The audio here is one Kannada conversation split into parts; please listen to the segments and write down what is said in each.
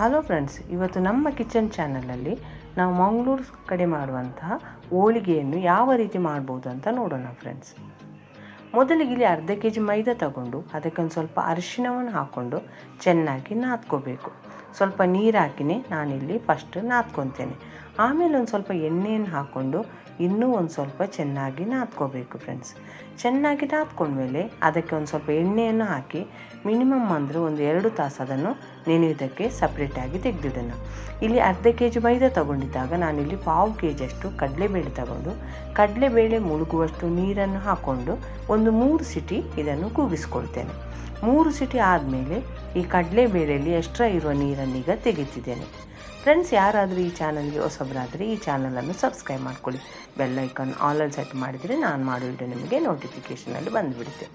ಹಲೋ ಫ್ರೆಂಡ್ಸ್, ಇವತ್ತು ನಮ್ಮ ಕಿಚನ್ ಚಾನಲಲ್ಲಿ ನಾವು ಮಂಗಳೂರು ಕಡೆ ಮಾಡುವಂತಹ ಹೋಳಿಗೆಯನ್ನು ಯಾವ ರೀತಿ ಮಾಡ್ಬೋದು ಅಂತ ನೋಡೋಣ ಫ್ರೆಂಡ್ಸ್. ಮೊದಲಿಗೆ ಇಲ್ಲಿ ಅರ್ಧ kg ಮೈದಾ ತಗೊಂಡು ಅದಕ್ಕೊಂದು ಸ್ವಲ್ಪ ಅರಿಶಿಣವನ್ನು ಹಾಕ್ಕೊಂಡು ಚೆನ್ನಾಗಿ ನಾದ್ಕೋಬೇಕು. ಸ್ವಲ್ಪ ನೀರು ಹಾಕಿನೇ ನಾನಿಲ್ಲಿ ಫಸ್ಟ್ ನಾದ್ಕೊತೇನೆ. ಆಮೇಲೆ ಒಂದು ಸ್ವಲ್ಪ ಎಣ್ಣೆಯನ್ನು ಹಾಕ್ಕೊಂಡು ಇನ್ನೂ ಒಂದು ಸ್ವಲ್ಪ ಚೆನ್ನಾಗಿ ನಾದ್ಕೋಬೇಕು ಫ್ರೆಂಡ್ಸ್. ಚೆನ್ನಾಗಿ ನಾದ್ಕೊಂಡ್ಮೇಲೆ ಅದಕ್ಕೆ ಒಂದು ಸ್ವಲ್ಪ ಎಣ್ಣೆಯನ್ನು ಹಾಕಿ ಮಿನಿಮಮ್ ಅಂದರೆ ಒಂದು 2 ತಾಸು ಅದನ್ನು ನೆನೆಯೋದಕ್ಕೆ ಸಪ್ರೇಟಾಗಿ ತೆಗೆದಿಡೋಣ. ಇಲ್ಲಿ ಅರ್ಧ kg ಮೈದಾ ತಗೊಂಡಿದ್ದಾಗ ನಾನಿಲ್ಲಿ 1/2 kg ಅಷ್ಟು ಕಡಲೆಬೇಳೆ ತಗೊಂಡು ಕಡಲೆಬೇಳೆ ಮುಳುಗುವಷ್ಟು ನೀರನ್ನು ಹಾಕ್ಕೊಂಡು ಒಂದು 3 ಸಿಟಿ ಇದನ್ನು ಕೂಗಿಸ್ಕೊಳ್ತೇನೆ. 3 ಸಿಟಿ ಆದಮೇಲೆ ಈ ಕಡಲೆಬೇಳೆಯಲ್ಲಿ ಎಕ್ಸ್ಟ್ರಾ ಇರುವ ನೀರನ್ನೀಗ ತೆಗಿತಿದ್ದೇನೆ. ಫ್ರೆಂಡ್ಸ್, ಯಾರಾದರೂ ಈ ಚಾನಲ್ಗೆ ಹೊಸಬರಾದರೆ ಈ ಚಾನಲನ್ನು ಸಬ್ಸ್ಕ್ರೈಬ್ ಮಾಡ್ಕೊಳ್ಳಿ. ಬೆಲ್ ಐಕಾನ್ ಆಲಲ್ಲಿ ಸೆಟ್ ಮಾಡಿದರೆ ನಾನು ಮಾಡೋ ವಿಡಿಯೋ ನಿಮಗೆ ನೋಟಿಫಿಕೇಷನಲ್ಲಿ ಬಂದುಬಿಡುತ್ತೆ.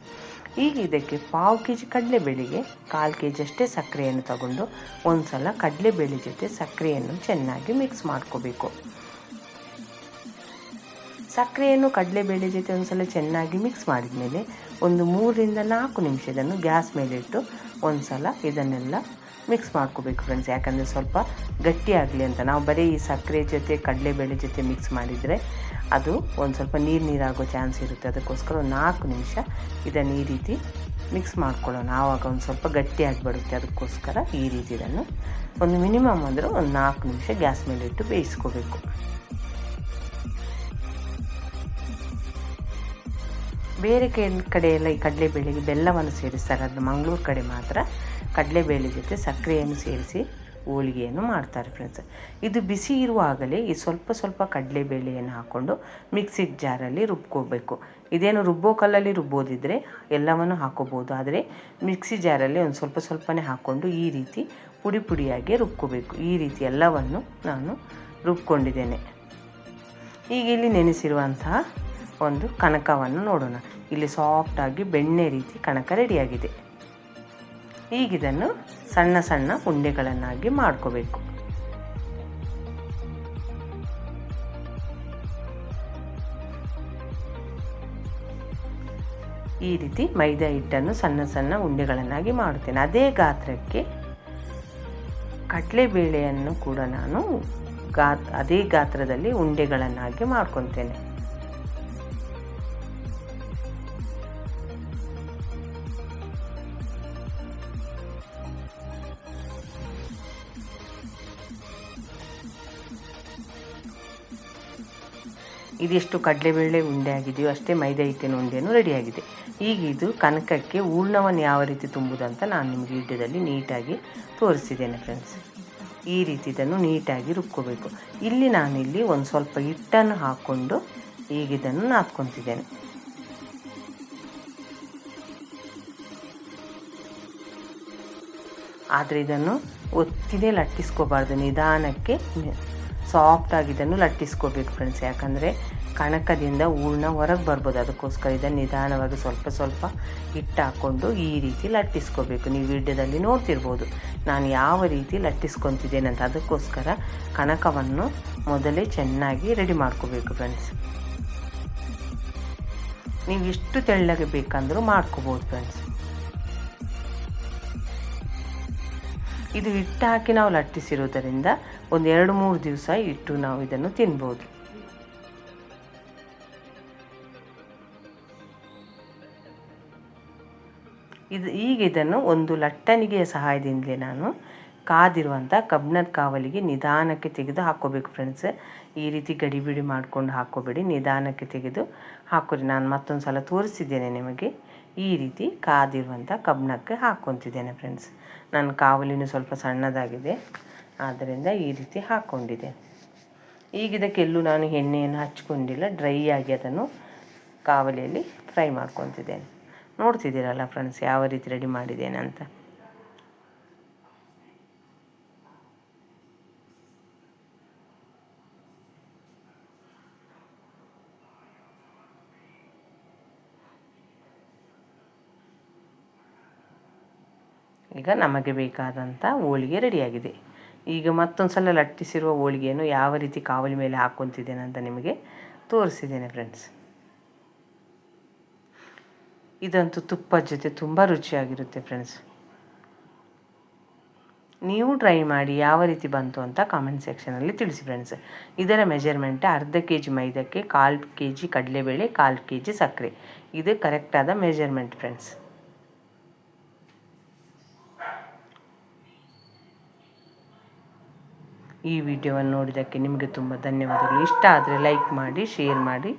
ಈಗ ಇದಕ್ಕೆ 1/2 kg ಕಡಲೆಬೇಳೆಗೆ 1/4 kg ಅಷ್ಟೇ ಸಕ್ಕರೆಯನ್ನು ತಗೊಂಡು ಒಂದು ಸಲ ಕಡಲೆಬೇಳೆ ಜೊತೆ ಸಕ್ಕರೆಯನ್ನು ಚೆನ್ನಾಗಿ ಮಿಕ್ಸ್ ಮಾಡ್ಕೋಬೇಕು. ಸಕ್ಕರೆಯನ್ನು ಕಡಲೆಬೇಳೆ ಜೊತೆ ಒಂದು ಸಲ ಚೆನ್ನಾಗಿ ಮಿಕ್ಸ್ ಮಾಡಿದ ಮೇಲೆ ಒಂದು 3ರಿಂದ 4 ನಿಮಿಷ ಇದನ್ನು ಗ್ಯಾಸ್ ಮೇಲೆ ಇಟ್ಟು ಒಂದು ಸಲ ಇದನ್ನೆಲ್ಲ ಮಿಕ್ಸ್ ಮಾಡ್ಕೋಬೇಕು ಫ್ರೆಂಡ್ಸ್. ಯಾಕಂದರೆ ಸ್ವಲ್ಪ ಗಟ್ಟಿಯಾಗಲಿ ಅಂತ. ನಾವು ಬರೀ ಈ ಸಕ್ಕರೆ ಜೊತೆ ಕಡಲೆಬೇಳೆ ಜೊತೆ ಮಿಕ್ಸ್ ಮಾಡಿದರೆ ಅದು ಒಂದು ಸ್ವಲ್ಪ ನೀರಾಗೋ ಚಾನ್ಸ್ ಇರುತ್ತೆ. ಅದಕ್ಕೋಸ್ಕರ ಒಂದು 4 ನಿಮಿಷ ಇದನ್ನು ಈ ರೀತಿ ಮಿಕ್ಸ್ ಮಾಡ್ಕೊಳ್ಳೋಣ. ಆವಾಗ ಒಂದು ಸ್ವಲ್ಪ ಗಟ್ಟಿಯಾಗಿಬಿಡುತ್ತೆ. ಅದಕ್ಕೋಸ್ಕರ ಈ ರೀತಿ ಇದನ್ನು ಒಂದು ಮಿನಿಮಮ್ ಅಂದರೆ ಒಂದು 4 ನಿಮಿಷ ಗ್ಯಾಸ್ ಮೇಲೆ ಇಟ್ಟು ಬೇಯಿಸ್ಕೋಬೇಕು. ಬೇರೆ ಕಡೆ ಎಲ್ಲ ಈ ಕಡಲೆಬೇಳೆಗೆ ಬೆಲ್ಲವನ್ನು ಸೇರಿಸ್ತಾರೆ. ಅದು ಮಂಗಳೂರು ಕಡೆ ಮಾತ್ರ ಕಡಲೆಬೇಳೆ ಜೊತೆ ಸಕ್ಕರೆಯನ್ನು ಸೇರಿಸಿ ಹೋಳಿಗೆಯನ್ನು ಮಾಡ್ತಾರೆ ಫ್ರೆಂಡ್ಸ್. ಇದು ಬಿಸಿ ಇರುವಾಗಲೇ ಈ ಸ್ವಲ್ಪ ಕಡಲೆಬೇಳೆಯನ್ನು ಹಾಕ್ಕೊಂಡು ಮಿಕ್ಸಿ ಜಾರಲ್ಲಿ ರುಬ್ಕೋಬೇಕು. ಇದೇನು ರುಬ್ಬೋ ಕಲ್ಲಲ್ಲಿ ರುಬ್ಬೋದಿದ್ರೆ ಎಲ್ಲವನ್ನು ಹಾಕೋಬೋದು. ಆದರೆ ಮಿಕ್ಸಿ ಜಾರಲ್ಲಿ ಒಂದು ಸ್ವಲ್ಪನೇ ಹಾಕ್ಕೊಂಡು ಈ ರೀತಿ ಪುಡಿಯಾಗಿ ರುಬ್ಕೋಬೇಕು. ಈ ರೀತಿ ಎಲ್ಲವನ್ನು ನಾನು ರುಬ್ಕೊಂಡಿದ್ದೇನೆ. ಈಗ ಇಲ್ಲಿ ನೆನೆಸಿರುವಂತಹ ಒಂದು ಕನಕವನ್ನು ನೋಡೋಣ. ಇಲ್ಲಿ ಸಾಫ್ಟಾಗಿ ಬೆಣ್ಣೆ ರೀತಿ ಕನಕ ರೆಡಿಯಾಗಿದೆ. ಈಗಿದನ್ನು ಸಣ್ಣ ಉಂಡೆಗಳನ್ನಾಗಿ ಮಾಡ್ಕೋಬೇಕು. ಈ ರೀತಿ ಮೈದಾ ಹಿಟ್ಟನ್ನು ಸಣ್ಣ ಉಂಡೆಗಳನ್ನಾಗಿ ಮಾಡುತ್ತೇನೆ. ಅದೇ ಗಾತ್ರಕ್ಕೆ ಕಡಲೆಬೇಳೆಯನ್ನು ಕೂಡ ನಾನು ಅದೇ ಗಾತ್ರದಲ್ಲಿ ಉಂಡೆಗಳನ್ನಾಗಿ ಮಾಡ್ಕೊತೇನೆ. ಇದೆಷ್ಟು ಕಡಲೆಬೇಳೆ ಉಂಡೆ ಆಗಿದೆಯೋ ಅಷ್ಟೇ ಮೈದಾ ಹಿಟ್ಟಿನ ಉಂಡೆನೂ ರೆಡಿಯಾಗಿದೆ. ಈಗ ಇದು ಕನಕಕ್ಕೆ ಹೂರ್ಣವನ್ನು ಯಾವ ರೀತಿ ತುಂಬುವುದಂತ ನಾನು ನಿಮಗೆ ವಿಡಿಯೋದಲ್ಲಿ ನೀಟಾಗಿ ತೋರಿಸಿದ್ದೇನೆ ಫ್ರೆಂಡ್ಸ್. ಈ ರೀತಿ ಇದನ್ನು ನೀಟಾಗಿ ರುಬ್ಕೋಬೇಕು. ಇಲ್ಲಿ ನಾನಿಲ್ಲಿ ಒಂದು ಸ್ವಲ್ಪ ಹಿಟ್ಟನ್ನು ಹಾಕ್ಕೊಂಡು ಈಗ ಇದನ್ನು ನಾದ್ಕೊತಿದ್ದೇನೆ. ಆದರೆ ಇದನ್ನು ಒತ್ತಿನೇ ಲಟ್ಟಿಸ್ಕೋಬಾರ್ದು, ನಿಧಾನಕ್ಕೆ ಸಾಫ್ಟಾಗಿ ಇದನ್ನು ಲಟ್ಟಿಸ್ಕೋಬೇಕು ಫ್ರೆಂಡ್ಸ್. ಯಾಕಂದರೆ ಕಣಕದಿಂದ ಹೂರ್ಣ ಹೊರಗೆ ಬರ್ಬೋದು. ಅದಕ್ಕೋಸ್ಕರ ಇದನ್ನು ನಿಧಾನವಾಗಿ ಸ್ವಲ್ಪ ಹಿಟ್ಟು ಹಾಕ್ಕೊಂಡು ಈ ರೀತಿ ಲಟ್ಟಿಸ್ಕೋಬೇಕು. ನೀವು ವಿಡಿಯೋದಲ್ಲಿ ನೋಡ್ತಿರ್ಬೋದು ನಾನು ಯಾವ ರೀತಿ ಲಟ್ಟಿಸ್ಕೊತಿದ್ದೇನೆ ಅಂತ. ಅದಕ್ಕೋಸ್ಕರ ಕಣಕವನ್ನು ಮೊದಲೇ ಚೆನ್ನಾಗಿ ರೆಡಿ ಮಾಡ್ಕೋಬೇಕು ಫ್ರೆಂಡ್ಸ್. ನೀವು ಎಷ್ಟು ತೆಳ್ಳಗೆ ಬೇಕಂದ್ರೂ ಮಾಡ್ಕೋಬೋದು ಫ್ರೆಂಡ್ಸ್. ಇದು ಹಿಟ್ಟು ಹಾಕಿ ನಾವು ಲಟ್ಟಿಸಿರೋದರಿಂದ ಒಂದು 2-3 ದಿವಸ ಇಟ್ಟು ನಾವು ಇದನ್ನು ತಿನ್ಬೋದು. ಈಗ ಇದನ್ನು ಒಂದು ಲಟ್ಟಣಿಗೆಯ ಸಹಾಯದಿಂದಲೇ ನಾನು ಕಾದಿರುವಂಥ ಕಬ್ಬಿಣದ ಕಾವಲಿಗೆ ನಿಧಾನಕ್ಕೆ ತೆಗೆದು ಹಾಕ್ಕೋಬೇಕು ಫ್ರೆಂಡ್ಸ್. ಈ ರೀತಿ ಗಡಿಬಿಡಿ ಮಾಡ್ಕೊಂಡು ಹಾಕ್ಕೋಬೇಡಿ, ನಿಧಾನಕ್ಕೆ ತೆಗೆದು ಹಾಕೋರಿ. ನಾನು ಮತ್ತೊಂದು ಸಲ ತೋರಿಸಿದ್ದೇನೆ ನಿಮಗೆ. ಈ ರೀತಿ ಕಾದಿರುವಂಥ ಕಬ್ಬಿಣಕ್ಕೆ ಹಾಕ್ಕೊತಿದ್ದೇನೆ ಫ್ರೆಂಡ್ಸ್. ನನ್ನ ಕಾವಲಿನೂ ಸ್ವಲ್ಪ ಸಣ್ಣದಾಗಿದೆ, ಆದ್ದರಿಂದ ಈ ರೀತಿ ಹಾಕ್ಕೊಂಡಿದ್ದೆ. ಈಗ ಇದಕ್ಕೆಲ್ಲೂ ನಾನು ಎಣ್ಣೆಯನ್ನು ಹಚ್ಕೊಂಡಿಲ್ಲ, ಡ್ರೈ ಆಗಿ ಅದನ್ನು ಕಾವಲಿಯಲ್ಲಿ ಫ್ರೈ ಮಾಡ್ಕೊತಿದ್ದೇನೆ. ನೋಡ್ತಿದ್ದೀರಲ್ಲ ಫ್ರೆಂಡ್ಸ್ ಯಾವ ರೀತಿ ರೆಡಿ ಮಾಡಿದ್ದೇನೆ ಅಂತ. ಈಗ ನಮಗೆ ಬೇಕಾದಂಥ ಹೋಳಿಗೆ ರೆಡಿಯಾಗಿದೆ. ಈಗ ಮತ್ತೊಂದು ಸಲ ಲಟ್ಟಿಸಿರುವ ಹೋಳಿಗೆಯನ್ನು ಯಾವ ರೀತಿ ಕಾವಲಿ ಮೇಲೆ ಹಾಕ್ಕೊತಿದ್ದೇನೆ ಅಂತ ನಿಮಗೆ ತೋರಿಸಿದ್ದೇನೆ ಫ್ರೆಂಡ್ಸ್. ಇದಂತೂ ತುಪ್ಪದ ಜೊತೆ ತುಂಬ ರುಚಿಯಾಗಿರುತ್ತೆ ಫ್ರೆಂಡ್ಸ್. ನೀವು ಟ್ರೈ ಮಾಡಿ ಯಾವ ರೀತಿ ಬಂತು ಅಂತ ಕಾಮೆಂಟ್ ಸೆಕ್ಷನಲ್ಲಿ ತಿಳಿಸಿ ಫ್ರೆಂಡ್ಸ್. ಇದರ ಮೆಜರ್ಮೆಂಟ್ ಅರ್ಧ kg ಮೈದಕ್ಕೆ 1/4 kg ಕಡಲೆಬೇಳೆ, 1/4 kg ಸಕ್ಕರೆ. ಇದು ಕರೆಕ್ಟಾದ ಮೆಜರ್ಮೆಂಟ್ ಫ್ರೆಂಡ್ಸ್. ಈ ವಿಡಿಯೋವನ್ನು ನೋಡಿದ್ದಕ್ಕೆ ನಿಮಗೆ ತುಂಬ ಧನ್ಯವಾದಗಳು. ಇಷ್ಟ ಆದರೆ ಲೈಕ್ ಮಾಡಿ, ಶೇರ್ ಮಾಡಿ.